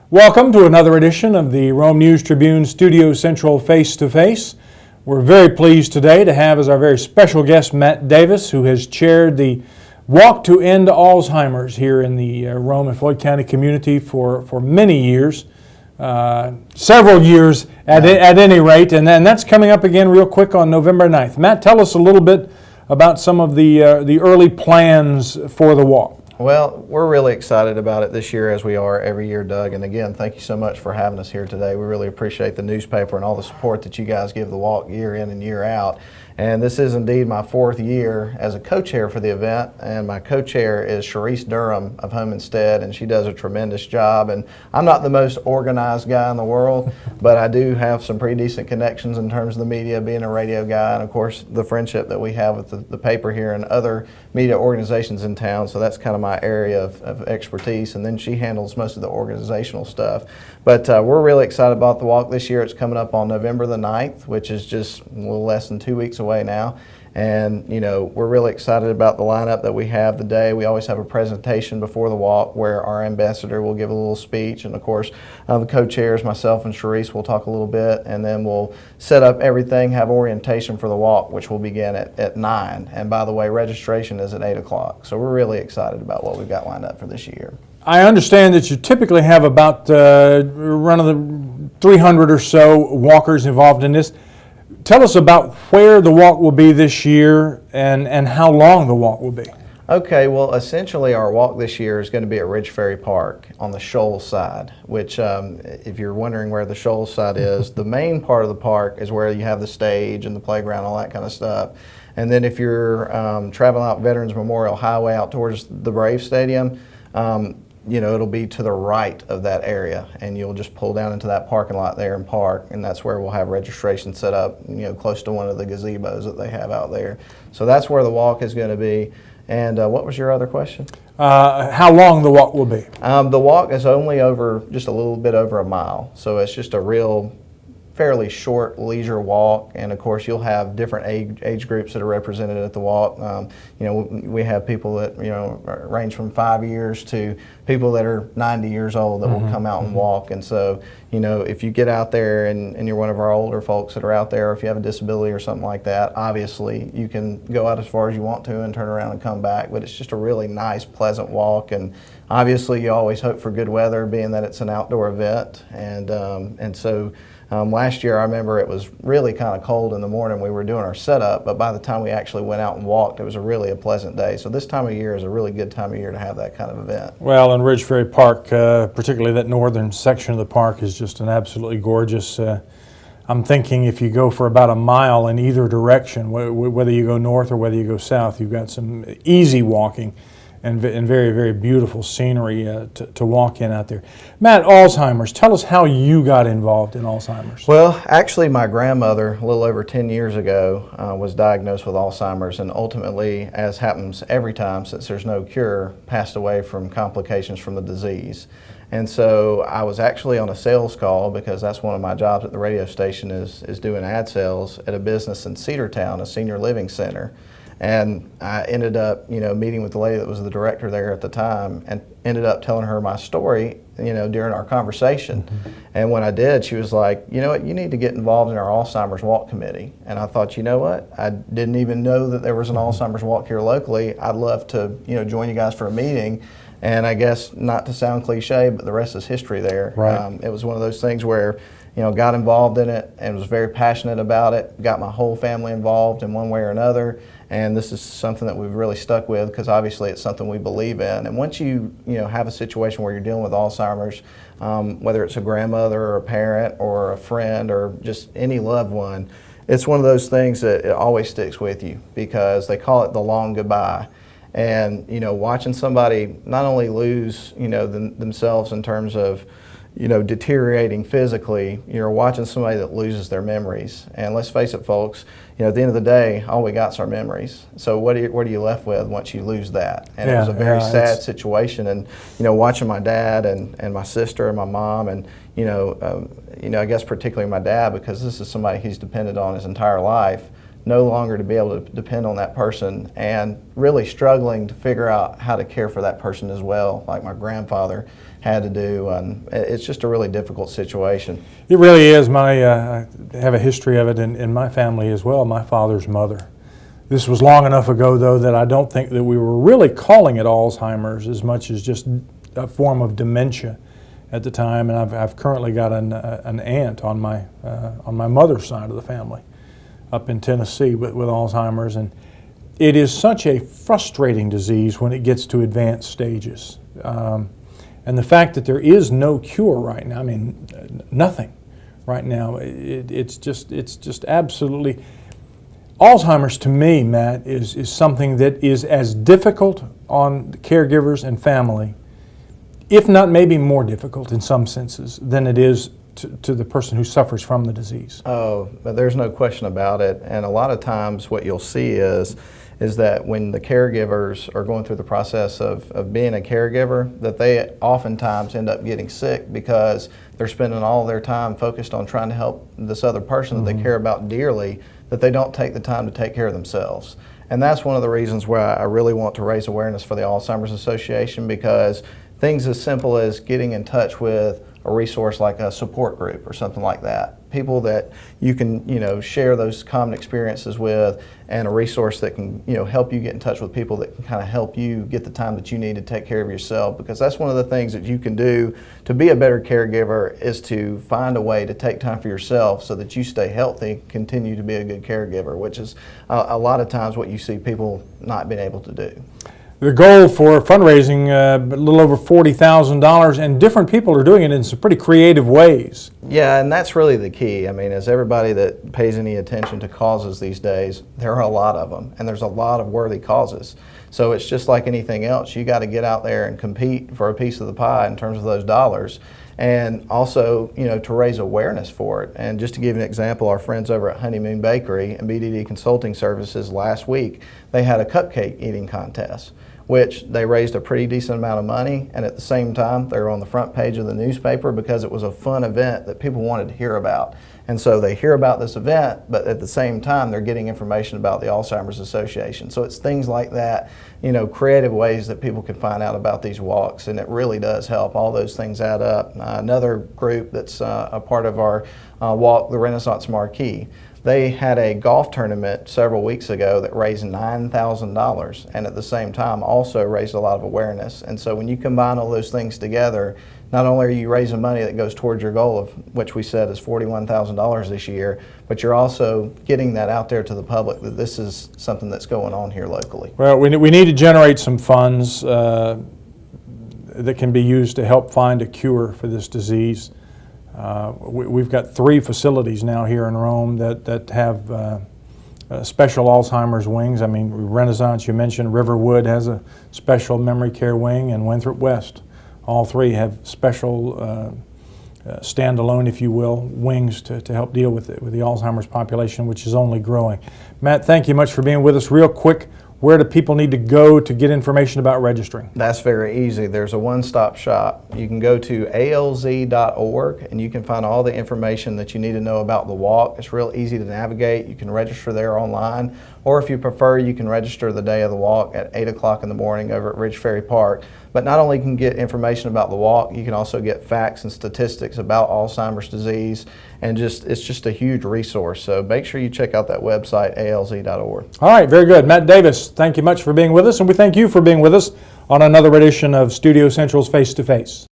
Welcome to another edition of the Rome News-Tribune Studio Central Face-to-Face. We're very pleased today to have as our very special guest Matt Davis, who has chaired the Walk to End Alzheimer's here in the Rome and Floyd County community for many years, several years at any rate, and that's coming up again real quick on November 9th. Matt, tell us a little bit about some of the early plans for the walk. Well, we're really excited about it this year, as we are every year, Doug. And again, thank you so much for having us here today. We really appreciate the newspaper and all the support that you guys give the walk year in and year out. And this is indeed my fourth year as a co-chair for the event, and my co-chair is Sharice Durham of Home Instead, and she does a tremendous job. And I'm not the most organized guy in the world, but I do have some pretty decent connections in terms of the media, being a radio guy, and of course the friendship that we have with the paper here and other media organizations in town. So that's kind of my area of expertise, and then she handles most of the organizational stuff. But we're really excited about the walk this year. It's coming up on November the 9th, which is just a little less than 2 weeks away now. And you know, we're really excited about the lineup that we have the day. We always have a presentation before the walk where our ambassador will give a little speech, and of course the co-chairs, myself and Sharice, will talk a little bit, and then we'll set up everything, have orientation for the walk, which will begin at 9. And by the way, registration is at 8 o'clock. So we're really excited about what we've got lined up for this year. I understand that you typically have about around the 300 or so walkers involved in this. Tell us about where the walk will be this year and how long the walk will be. Okay, well, essentially our walk this year is going to be at Ridge Ferry Park on the Shoals side, which if you're wondering where the Shoals side is, the main part of the park is where you have the stage and the playground, all that kind of stuff. And then if you're traveling out Veterans Memorial Highway out towards the Brave Stadium, you know, it'll be to the right of that area, and you'll just pull down into that parking lot there and park, and that's where we'll have registration set up, you know, close to one of the gazebos that they have out there. So that's where the walk is going to be. And what was your other question? How long the walk will be? The walk is only just a little bit over a mile, so it's just a real fairly short leisure walk, and of course you'll have different age groups that are represented at the walk. You know, we have people that, you know, range from 5 years to people that are 90 years old that will come out and walk. And so, you know, if you get out there and you're one of our older folks that are out there, or if you have a disability or something like that, obviously you can go out as far as you want to and turn around and come back. But it's just a really nice, pleasant walk, and obviously you always hope for good weather, being that it's an outdoor event. And so last year I remember it was really kind of cold in the morning. We were doing our setup, but by the time we actually went out and walked, it was really a pleasant day. So this time of year is a really good time of year to have that kind of event. Well, in Ridge Ferry Park, particularly that northern section of the park, is just an absolutely gorgeous. I'm thinking if you go for about a mile in either direction, whether you go north or whether you go south, you've got some easy walking and very, very beautiful scenery to walk in out there. Matt, Alzheimer's, tell us how you got involved in Alzheimer's. Well, actually my grandmother, a little over 10 years ago, was diagnosed with Alzheimer's, and ultimately, as happens every time since there's no cure, passed away from complications from the disease. And so I was actually on a sales call, because that's one of my jobs at the radio station is doing ad sales at a business in Cedartown, a senior living center. And I ended up, you know, meeting with the lady that was the director there at the time, and ended up telling her my story, you know, during our conversation. And when I did, she was like, you know what, you need to get involved in our Alzheimer's Walk Committee. And I thought, you know what, I didn't even know that there was an Alzheimer's Walk here locally. I'd love to, you know, join you guys for a meeting. And I guess, not to sound cliche, but the rest is history there. Right. It was one of those things where, you know, got involved in it and was very passionate about it, got my whole family involved in one way or another. And this is something that we've really stuck with, because obviously it's something we believe in. And once you know, have a situation where you're dealing with Alzheimer's, whether it's a grandmother or a parent or a friend or just any loved one, it's one of those things that it always sticks with you, because they call it the long goodbye. And, you know, watching somebody not only lose, you know, themselves in terms of, you know, deteriorating physically, you're watching somebody that loses their memories. And let's face it, folks, you know, at the end of the day, all we got's our memories. So what are you left with once you lose that? And it was a very sad situation. And, you know, watching my dad and my sister and my mom, and, you know, I guess particularly my dad, because this is somebody he's depended on his entire life, no longer to be able to depend on that person, and really struggling to figure out how to care for that person as well, like my grandfather had to do, and it's just a really difficult situation. It really is. I have a history of it in my family as well, my father's mother. This was long enough ago, though, that I don't think that we were really calling it Alzheimer's as much as just a form of dementia at the time. And I've currently got an aunt on my mother's side of the family up in Tennessee with Alzheimer's. And it is such a frustrating disease when it gets to advanced stages. And the fact that there is no cure right now, I mean, nothing right now, it's just absolutely... Alzheimer's, to me, Matt, is something that is as difficult on caregivers and family, if not maybe more difficult in some senses, than it is to the person who suffers from the disease. Oh, but there's no question about it. And a lot of times what you'll see is that when the caregivers are going through the process of being a caregiver, that they oftentimes end up getting sick because they're spending all their time focused on trying to help this other person that they care about dearly, that they don't take the time to take care of themselves. And that's one of the reasons why I really want to raise awareness for the Alzheimer's Association, because things as simple as getting in touch with a resource like a support group or something like that, people that you can share those common experiences with, and a resource that can help you get in touch with people that can kind of help you get the time that you need to take care of yourself, because that's one of the things that you can do to be a better caregiver, is to find a way to take time for yourself so that you stay healthy, continue to be a good caregiver, which is a lot of times what you see people not being able to do. The goal for fundraising, a little over $40,000, and different people are doing it in some pretty creative ways. Yeah, and that's really the key. I mean, as everybody that pays any attention to causes these days, there are a lot of them, and there's a lot of worthy causes. So it's just like anything else. You got to get out there and compete for a piece of the pie in terms of those dollars, and also, to raise awareness for it. And just to give you an example, our friends over at Honeymoon Bakery and BDD Consulting Services last week, they had a cupcake eating contest, which they raised a pretty decent amount of money, and at the same time they were on the front page of the newspaper because it was a fun event that people wanted to hear about. And so they hear about this event, but at the same time they're getting information about the Alzheimer's Association. So it's things like that, creative ways that people can find out about these walks, and it really does help. All those things add up. Another group that's a part of our walk, the Renaissance Marquee, they had a golf tournament several weeks ago that raised $9,000, and at the same time also raised a lot of awareness. And so when you combine all those things together, not only are you raising money that goes towards your goal, of which we said is $41,000 this year, but you're also getting that out there to the public that this is something that's going on here locally. Well, we need to generate some funds that can be used to help find a cure for this disease. We've got 3 facilities now here in Rome that have special Alzheimer's wings. I mean, Renaissance, you mentioned, Riverwood has a special memory care wing, and Winthrop West. All 3 have special standalone, if you will, wings to help deal with the Alzheimer's population, which is only growing. Matt, thank you much for being with us. Real quick, where do people need to go to get information about registering? That's very easy. There's a one-stop shop. You can go to alz.org, and you can find all the information that you need to know about the walk. It's real easy to navigate. You can register there online, or if you prefer, you can register the day of the walk at 8 o'clock in the morning over at Ridge Ferry Park. But not only can you get information about the walk, you can also get facts and statistics about Alzheimer's disease, and it's just a huge resource. So make sure you check out that website, alz.org. All right, very good. Matt Davis, thank you much for being with us, and we thank you for being with us on another edition of Studio Central's Face to Face.